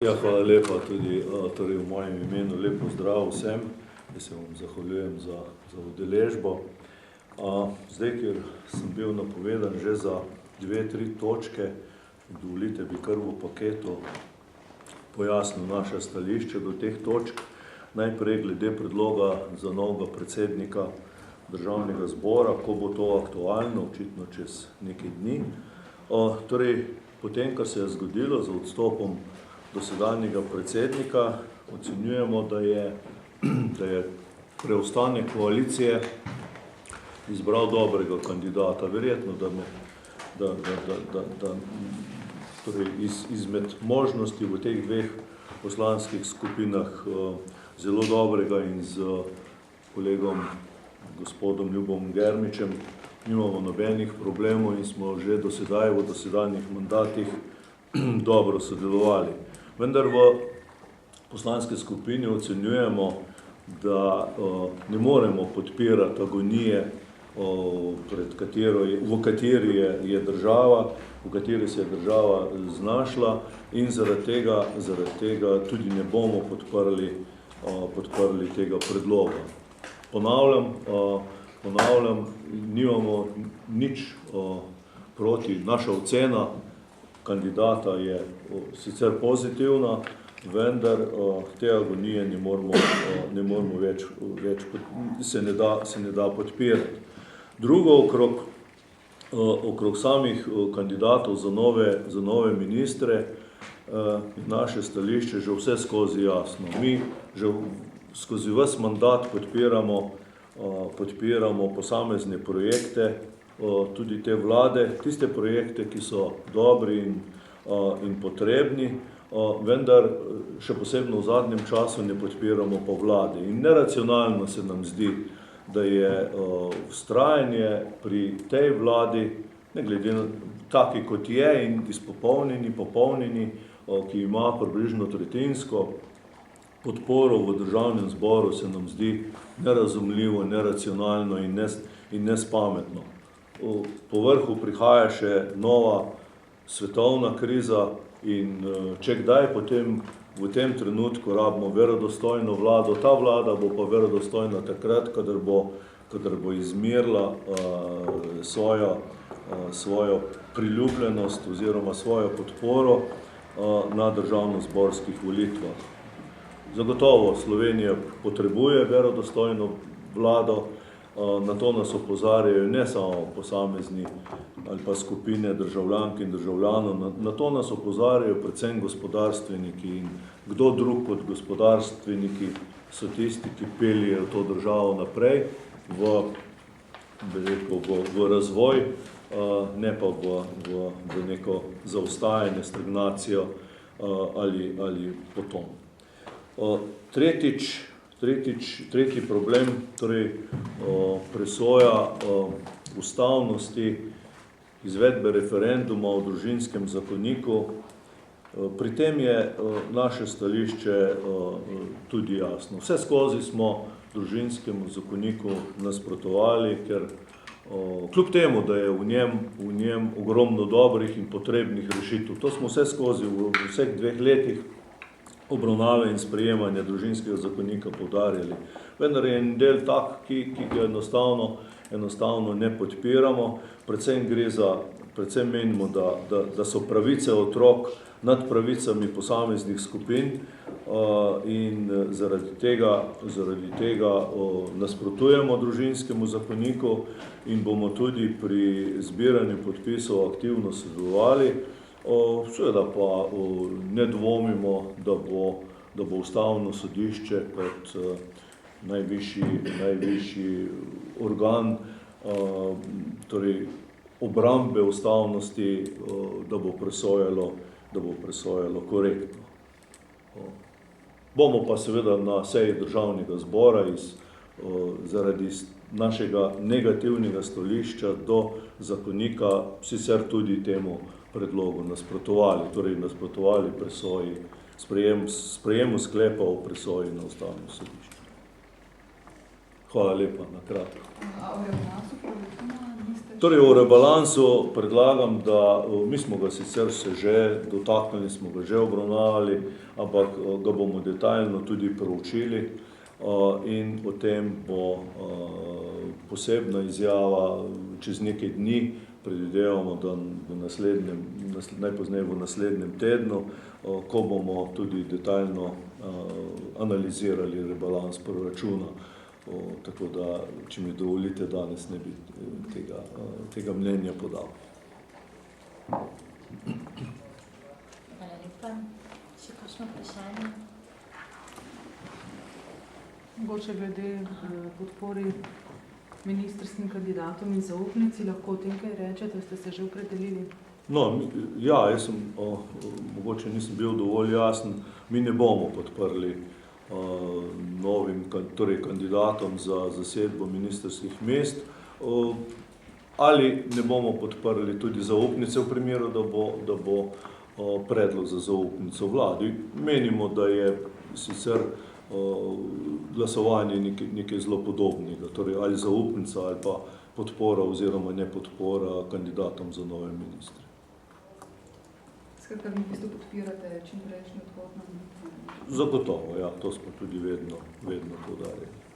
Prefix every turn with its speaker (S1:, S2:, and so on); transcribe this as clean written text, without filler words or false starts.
S1: Ja, hvala lepa tudi torej v mojem imenu. Lep pozdrav vsem. Jaz se vam zahvaljujem za udeležbo. Zdaj, ker sem bil napovedan že za 2-3 točke, dovolite bi kar v paketu pojasnil naše stališče do teh točk. Najprej glede predloga za novega predsednika Državnega zbora, ko bo to aktualno, očitno čez nekaj dni. Torej, potem, kar se je zgodilo z odstopom dosedanjega predsednika, ocenjujemo, da je preostanek koalicije izbral dobrega kandidata. Verjetno, torej izmed možnosti v teh dveh poslanskih skupinah zelo dobrega in z kolegom gospodom Ljubom Germičem nimamo nobenih problemov in smo že v dosedanjih mandatih dobro sodelovali. Vendar v poslanski skupini ocenjujemo, da ne moremo podpirati agonije, v kateri se je država znašla in zaradi tega tudi ne bomo podprli tega predloga. Ponavljam, nimamo nič proti. Naša ocena kandidata je sicer pozitivna, vendar te agonije ne moremo več se ne da podpirati. Drugo, okrog samih kandidatov za nove ministre, naše stališče že vse skozi jasno. Mi že skozi ves mandat podpiramo posamezne projekte, tudi te vlade, tiste projekte, ki so dobri in potrebni, vendar še posebno v zadnjem času ne podpiramo po vladi. In neracionalno se nam zdi, da je vztrajanje pri tej vladi, ne glede na taki, kot je in popolnjeni, ki ima približno tretjinsko podporo v Državnem zboru, se nam zdi nerazumljivo, neracionalno in nespametno. Po vrhu prihaja še nova svetovna kriza in če kdaj potem v tem trenutku rabimo verodostojno vlado, ta vlada bo pa verodostojna takrat, kadar bo izmerila svojo priljubljenost oziroma svojo podporo na državnozborskih volitvah. Zagotovo Slovenija potrebuje verodostojno vlado, na to nas opozarjajo ne samo posamezni ali pa skupine državljank in državljanov, na to nas opozarjajo predvsem gospodarstveniki in kdo drug kot gospodarstveniki so tisti, ki peljejo to državo naprej v razvoj, ne pa v neko zaostajanje, stagnacijo ali potom. Tretji problem, torej presoja ustavnosti izvedbe referenduma o družinskem zakoniku. Pri tem je naše stališče tudi jasno. Vse skozi smo družinskemu zakoniku nasprotovali, ker kljub temu, da je v njem ogromno dobrih in potrebnih rešitev, to smo vse skozi v vseh 2 letih obravnave in sprejemanja družinskega zakonika poudarjali. Vendar je en del tak, ki ga enostavno ne podpiramo. Predvsem menimo, da so pravice otrok nad pravicami posameznih skupin in zaradi tega nasprotujemo družinskemu zakoniku in bomo tudi pri zbiranju podpisov aktivno sodelovali. Seveda pa ne dvomimo, da bo Ustavno sodišče kot najvišji organ, torej obrambe ustavnosti, da bo presojalo korektno. Bomo pa seveda na seji Državnega zbora zaradi našega negativnega stališča do zakonika sicer tudi temu predlogu nasprotovali, torej nasprotovali sprejemu sklepa o presoji na Ustavnem sodišču. Hvala lepa, na kratko.
S2: A o rebalansu proračuna niste?
S1: Torej, o rebalansu predlagam, da mi smo ga sicer se že dotaknili, smo ga že obravnavali, ampak ga bomo detaljno tudi proučili in o tem bo posebna izjava čez nekaj dni, predvidevamo, da najpozneje v naslednjem tednu, ko bomo tudi detaljno analizirali rebalans proračuna. Tako da, če mi dovolite, danes ne bi tega mnenja podal.
S3: Hvala lepa. Še kakšno vprašanje?
S2: Mogoče glede podpori ministrskim kandidatom in zaupnici, lahko o tem kaj rečete, ste se že opredelili?
S1: No, ja, jaz sem, mogoče nisem bil dovolj jasen, mi ne bomo podprli novim, torej kandidatom za zasedbo ministrskih mest, ali ne bomo podprli tudi zaupnice v primeru, da bo predlog za zaupnico vladi. Menimo, da je sicer glasovanje nekaj zelo podobnega, torej ali zaupnica ali pa podpora oziroma nepodpora kandidatom za nove ministre.
S2: Skratka, vi v bistvu podpirate čim prejšnji odhod na ministrstvo?
S1: Zagotovo, ja, to smo tudi vedno poudarjali.